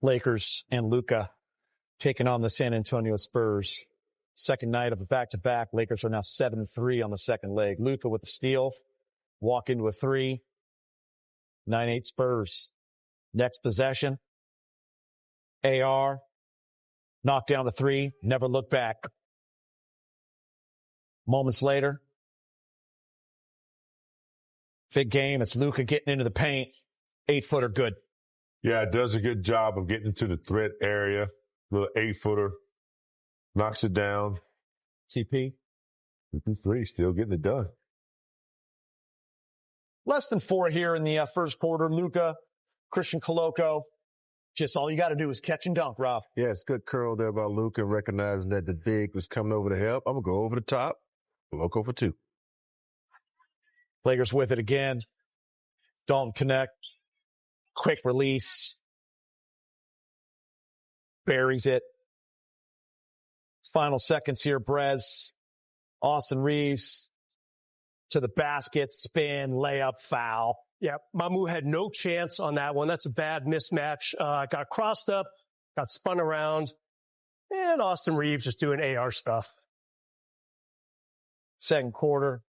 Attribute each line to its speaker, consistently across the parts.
Speaker 1: Lakers and Luka taking on the San Antonio Spurs. Second night of a back-to-back. Lakers are now 7-3 on the second leg. Luka with the steal. Walk into a three. 9-8 Spurs. Next possession. AR. Knock down the three. Never look back. Moments later. Big game. It's Luka getting into the paint. 8-footer good.
Speaker 2: Yeah, it does a good job of getting into the threat area. Little 8-footer. Knocks it down.
Speaker 1: CP.
Speaker 2: 3, still getting it done.
Speaker 1: Less than 4 here in the first quarter. Luka, Christian Coloco. Just all you got to do is catch and dunk, Rob.
Speaker 3: Yeah, it's good curl there by Luka, recognizing that the big was coming over to help. I'm going to go over the top. Coloco for 2.
Speaker 1: Lakers with it again. Don't connect. Quick release. Buries it. Final seconds here, Brez. Austin Reaves to the basket, spin, layup, foul.
Speaker 4: Yeah, Mamu had no chance on that one. That's a bad mismatch. Got crossed up, got spun around, and Austin Reaves just doing AR stuff.
Speaker 1: Second quarter.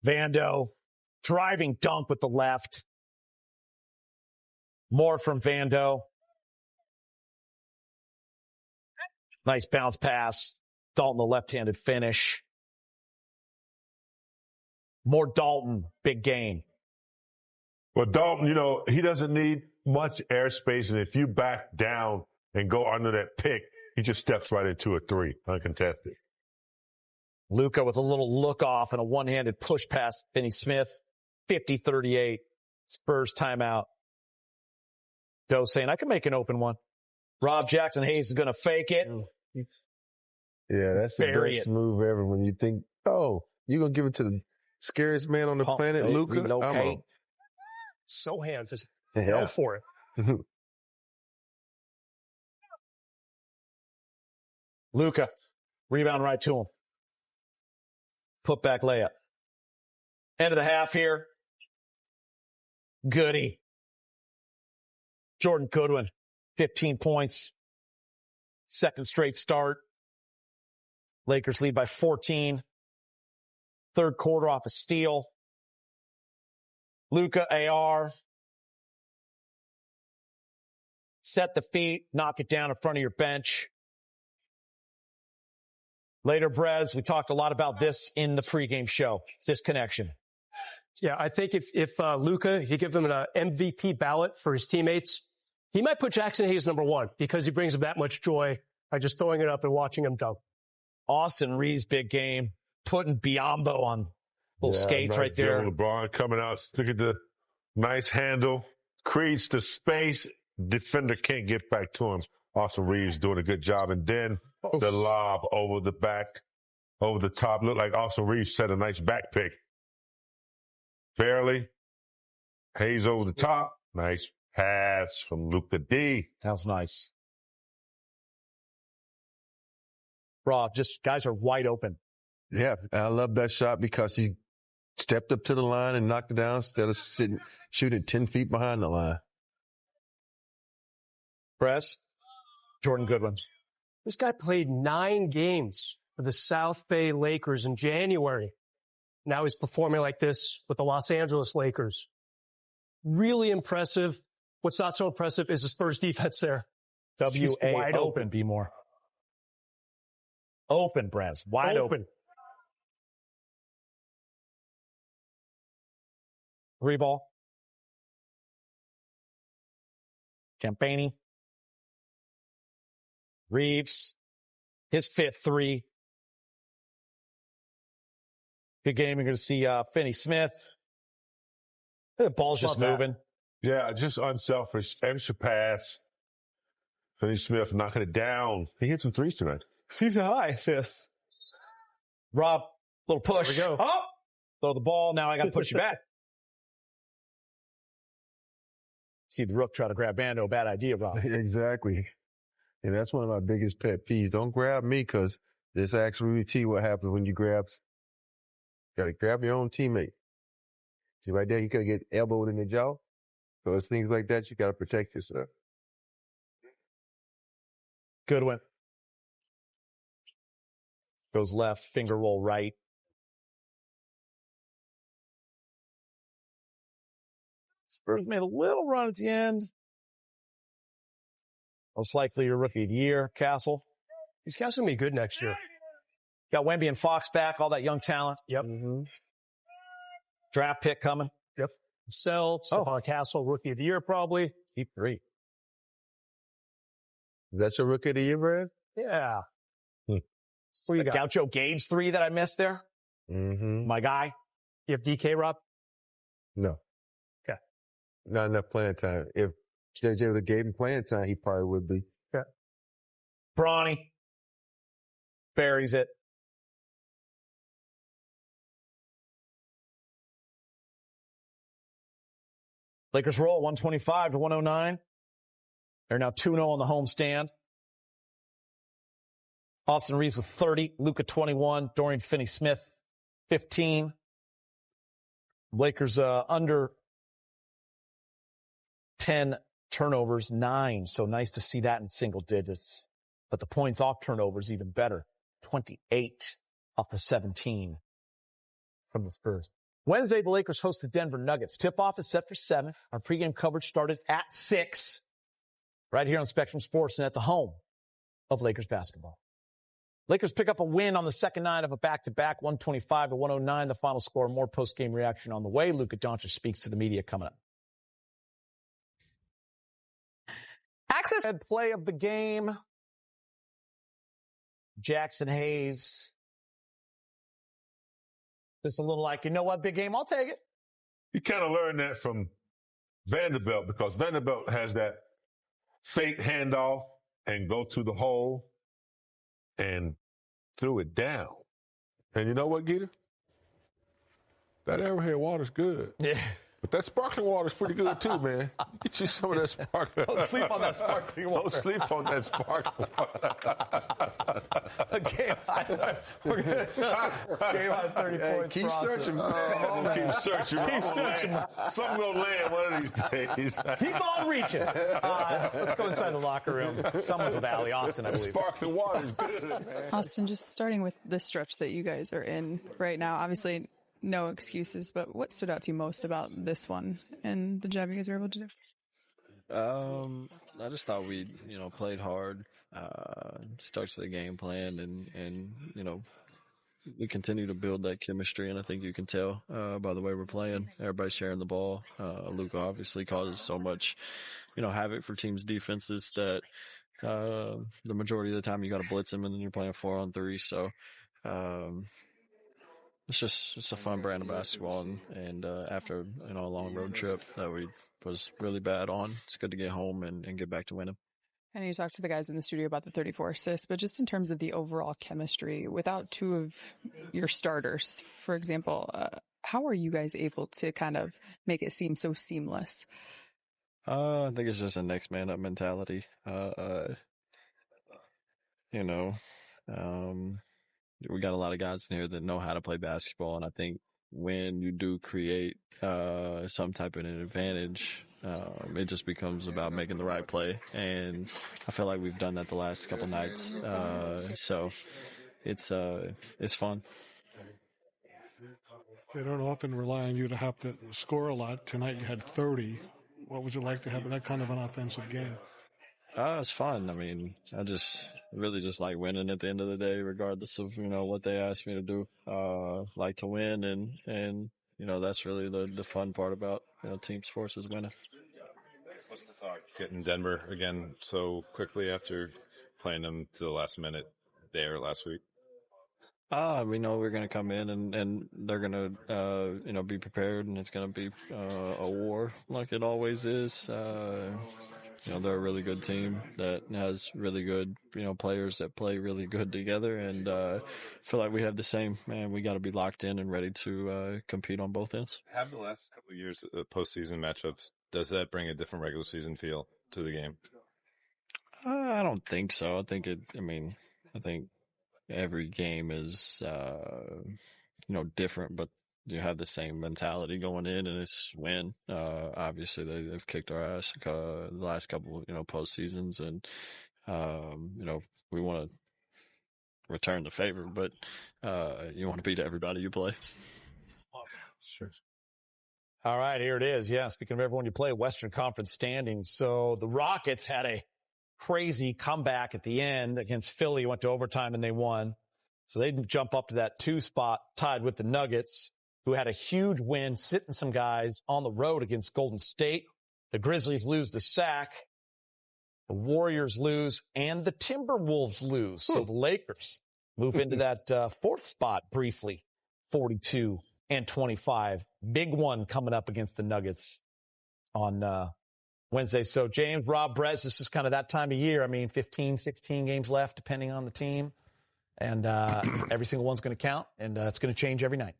Speaker 1: Vando driving dunk with the left. More from Vando. Nice bounce pass. Dalton, the left-handed finish. More Dalton, big game.
Speaker 2: Well, Dalton, he doesn't need much airspace, and if you back down and go under that pick, he just steps right into a 3, uncontested.
Speaker 1: Luka with a little look off and a one-handed push pass. Finney Smith, 50-38. Spurs timeout. Doe saying, I can make an open one. Rob Jackson Hayes is going to fake it.
Speaker 3: Yeah, that's the best move ever when you think, you're going to give it to the scariest man on the planet, Luka?
Speaker 4: So hand, just hell for it.
Speaker 1: Luka, rebound right to him. Put back layup. End of the half here. Goody. Jordan Goodwin, 15 points. Second straight start. Lakers lead by 14. Third quarter off a steal. Luka, AR. Set the feet, knock it down in front of your bench. Later, Brez, we talked a lot about this in the pregame show, this connection.
Speaker 4: Yeah, I think if Luka, if you give him an MVP ballot for his teammates, he might put Jackson Hayes number 1 because he brings him that much joy by just throwing it up and watching him dunk.
Speaker 1: Austin Reaves, big game, putting Biyombo on little skates right there.
Speaker 2: LeBron coming out, look at the nice handle, creates the space. Defender can't get back to him. Austin Reaves doing a good job. And then the lob over the back, over the top. Looked like Austin Reaves set a nice back pick. Barely. Hayes over the top. Nice pass from Luka D.
Speaker 1: That was nice. Rob, just guys are wide open.
Speaker 3: Yeah, I love that shot because he stepped up to the line and knocked it down instead of shooting 10 feet behind the line.
Speaker 1: Press. Jordan Goodwin.
Speaker 4: This guy played 9 games for the South Bay Lakers in January. Now he's performing like this with the Los Angeles Lakers. Really impressive. What's not so impressive is the Spurs defense there.
Speaker 1: wide open. Be more. Open, Brez. Wide open. Reball. Campani. Reaves. His 5th 3. Good game. You're going to see Finney Smith. The ball's just moving.
Speaker 2: Yeah, just unselfish. Extra pass. Finney Smith knocking it down. He hit some threes tonight.
Speaker 1: Season high assists. Rob, little push.
Speaker 4: There we go.
Speaker 1: Oh! Throw the ball. Now I got to push you back. See the Rook try to grab Bando. Bad idea, Rob.
Speaker 3: Exactly. And that's one of my biggest pet peeves. Don't grab me because this actually T what happens when you grab. Got to grab your own teammate. See right there, he could get elbowed in the jaw. So it's things like that you got to protect yourself.
Speaker 1: Goodwin. Goes left, finger roll right. Spurs made a little run at the end. Most likely your rookie of the year, Castle.
Speaker 4: These guys are going to be good next year.
Speaker 1: Got Wemby and Fox back, all that young talent.
Speaker 4: Yep.
Speaker 3: Mm-hmm.
Speaker 1: Draft pick coming.
Speaker 4: Yep. Stephon Castle, rookie of the year probably.
Speaker 1: Deep three.
Speaker 3: Is that your rookie of the year, Brad?
Speaker 4: Yeah.
Speaker 1: What you got? Gaucho Gabe's three that I missed there.
Speaker 3: Mm-hmm.
Speaker 1: My guy.
Speaker 4: You have DK, Rob?
Speaker 3: No.
Speaker 4: Okay.
Speaker 3: Not enough playing time. If JJ would have gave him playing time, he probably would be.
Speaker 4: Okay.
Speaker 1: Bronny. Buries it. Lakers roll 125-109. They're now 2-0 on the homestand. Austin Reaves with 30, Luka 21, Dorian Finney-Smith 15. Lakers under 10 turnovers, 9. So nice to see that in single digits. But the points off turnovers even better. 28 off the 17 from the Spurs. Wednesday, the Lakers host the Denver Nuggets. Tip-off is set for 7. Our pregame coverage started at 6. Right here on Spectrum Sports and at the home of Lakers basketball. Lakers pick up a win on the second night of a back-to-back, 125-109. The final score. More post-game reaction on the way. Luka Doncic speaks to the media coming up.
Speaker 5: Access
Speaker 1: Play of the game. Jackson Hayes. Just a little like, you know what, big game, I'll take it.
Speaker 2: You kind of learned that from Vanderbilt because Vanderbilt has that fake handoff and go to the hole and threw it down. And you know what, Geeta? That Arrowhead water's good.
Speaker 1: Yeah.
Speaker 2: But that sparkling water's pretty good too, man. Get you some of that sparkling water.
Speaker 1: Don't sleep on that sparkling water.
Speaker 2: Don't sleep on that sparkling water.
Speaker 1: Game on 30 points.
Speaker 3: Keep searching.
Speaker 2: Keep searching.
Speaker 1: Keep searching.
Speaker 2: Something gonna land one of these days.
Speaker 1: Keep on reaching. Let's go inside the locker room. Someone's with Allie Austin, I believe.
Speaker 2: Sparkling water's good, man.
Speaker 5: Austin, just starting with the stretch that you guys are in right now, obviously no excuses, but what stood out to you most about this one and the job you guys were able to do?
Speaker 6: I just thought we, played hard, stuck to the game plan and, we continue to build that chemistry. And I think you can tell, by the way we're playing, everybody's sharing the ball. Luka obviously causes so much, havoc for teams' defenses that, the majority of the time you got to blitz him and then you're playing 4-on-3. So, it's a fun brand of basketball, and after a long road trip that we was really bad on, it's good to get home and get back to winning.
Speaker 5: I know you talked to the guys in the studio about the 34 assists, but just in terms of the overall chemistry, without two of your starters, for example, how are you guys able to kind of make it seem so seamless?
Speaker 6: I think it's just a next man up mentality. We got a lot of guys in here that know how to play basketball, and I think when you do create some type of an advantage, it just becomes about making the right play, and I feel like we've done that the last couple nights. So it's fun.
Speaker 7: They don't often rely on you to have to score a lot. Tonight you had 30. What would you like to have that kind of an offensive game?
Speaker 6: It's fun. I mean, I really just like winning at the end of the day, regardless of, what they ask me to do. Like to win and that's really the fun part about, team sports is winning.
Speaker 8: What's the thought getting Denver again so quickly after playing them to the last minute there last week?
Speaker 6: We know we're going to come in and they're going to, be prepared, and it's going to be a war like it always is. They're a really good team that has really good, players that play really good together, and I feel like we have the same, man. We got to be locked in and ready to compete on both ends.
Speaker 8: Have the last couple of years postseason matchups, does that bring a different regular season feel to the game?
Speaker 6: I don't think so. I think every game is, different, but you have the same mentality going in, and it's win. Obviously they've kicked our ass the last couple, postseasons, and we want to return the favor, but you want to beat everybody you play.
Speaker 1: Awesome. Sure. All right, here it is. Yeah, speaking of everyone you play, Western Conference standings. So the Rockets had a crazy comeback at the end against Philly, went to overtime and they won. So they jump up to that 2 spot, tied with the Nuggets, who had a huge win, sitting some guys on the road against Golden State. The Grizzlies lose to Sac. The Warriors lose, and the Timberwolves lose. So the Lakers move into that 4th spot briefly, 42-25. Big one coming up against the Nuggets on Wednesday. So James, Rob, Brez, this is kind of that time of year. I mean, 15, 16 games left, depending on the team. And every single one's going to count, and it's going to change every night.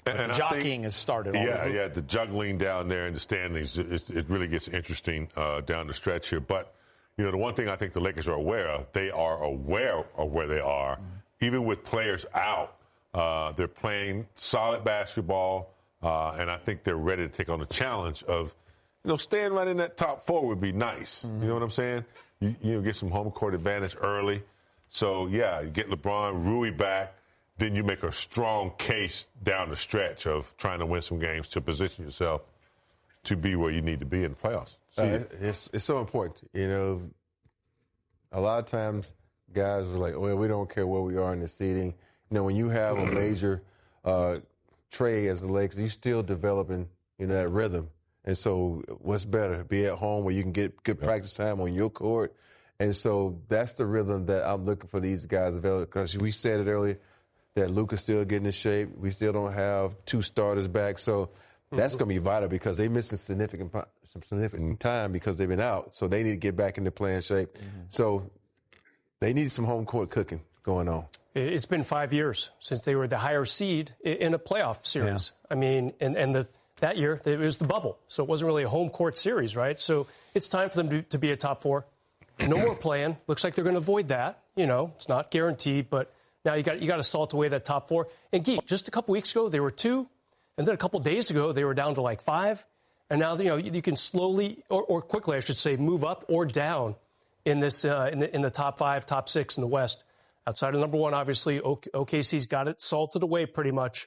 Speaker 1: And the jockeying has started.
Speaker 2: Yeah, the juggling down there in the standings, it really gets interesting down the stretch here. But, the one thing I think the Lakers are aware of, they are aware of where they are. Mm-hmm. Even with players out, they're playing solid basketball, and I think they're ready to take on the challenge of, staying right in that top 4 would be nice. Mm-hmm. You know what I'm saying? You get some home court advantage early. So, yeah, you get LeBron, Rui back. Then you make a strong case down the stretch of trying to win some games to position yourself to be where you need to be in the playoffs.
Speaker 3: It's so important. A lot of times guys are like, well, we don't care where we are in the seeding. When you have a major trade as the Lakers, you're still developing that rhythm. And so what's better, be at home where you can get good practice time on your court. And so that's the rhythm that I'm looking for these guys to develop, because we said it earlier, that Luka's still getting in shape. We still don't have 2 starters back. So that's going to be vital, because they're missing some significant time because they've been out. So they need to get back into playing shape. Mm-hmm. So they need some home court cooking going on.
Speaker 4: It's been 5 years since they were the higher seed in a playoff series. Yeah. I mean, and that year it was the bubble. So it wasn't really a home court series, right? So it's time for them to be a top 4. No more playing. Looks like they're going to avoid that. It's not guaranteed, but now you got to salt away that top 4. And Geek, just a couple weeks ago they were 2, and then a couple days ago they were down to like 5, and now you can slowly or quickly, I should say, move up or down in this in the top 5, top 6 in the West. Outside of number 1, obviously OKC's got it salted away pretty much.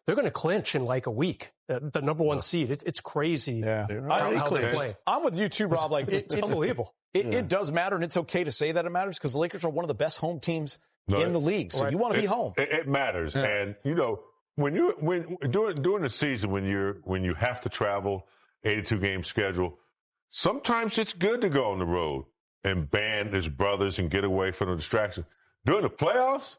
Speaker 4: They're going to clinch in like a week. The number 1 seed. It's crazy. Yeah, how they play.
Speaker 1: I'm with you too, Rob. Like
Speaker 4: it's unbelievable.
Speaker 1: It does matter, and it's okay to say that it matters, because the Lakers are one of the best home teams in the league. So you want to be home.
Speaker 2: It matters. Yeah. And, when during the season, when you have to travel, 82-game schedule, sometimes it's good to go on the road and band his brothers and get away from the distraction. During the playoffs,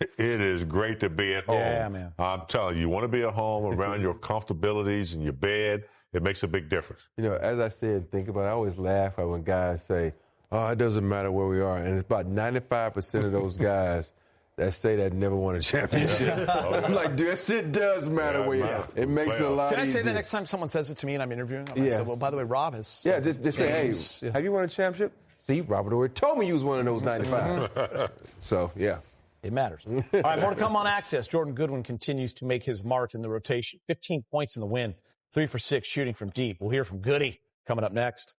Speaker 2: it is great to be at home.
Speaker 1: Yeah, man.
Speaker 2: I'm telling you want to be at home around your comfortabilities and your bed. It makes a big difference.
Speaker 3: As I said, think about it. I always laugh when guys say, oh, it doesn't matter where we are. And it's about 95% of those guys that say that never won a championship. I'm like, yes, it does matter where you are. It makes it a lot easier.
Speaker 1: Can I say that next time someone says it to me and I'm interviewing? I say, well, by the way, Rob has.
Speaker 3: Yeah, just say, hey, have you won a championship? See, Robert already told me you was one of those 95. So, yeah.
Speaker 1: It matters. All right, more to come on Access. Jordan Goodwin continues to make his mark in the rotation. 15 points in the win. 3 for 6 shooting from deep. We'll hear from Goody coming up next.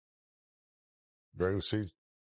Speaker 2: Very good season.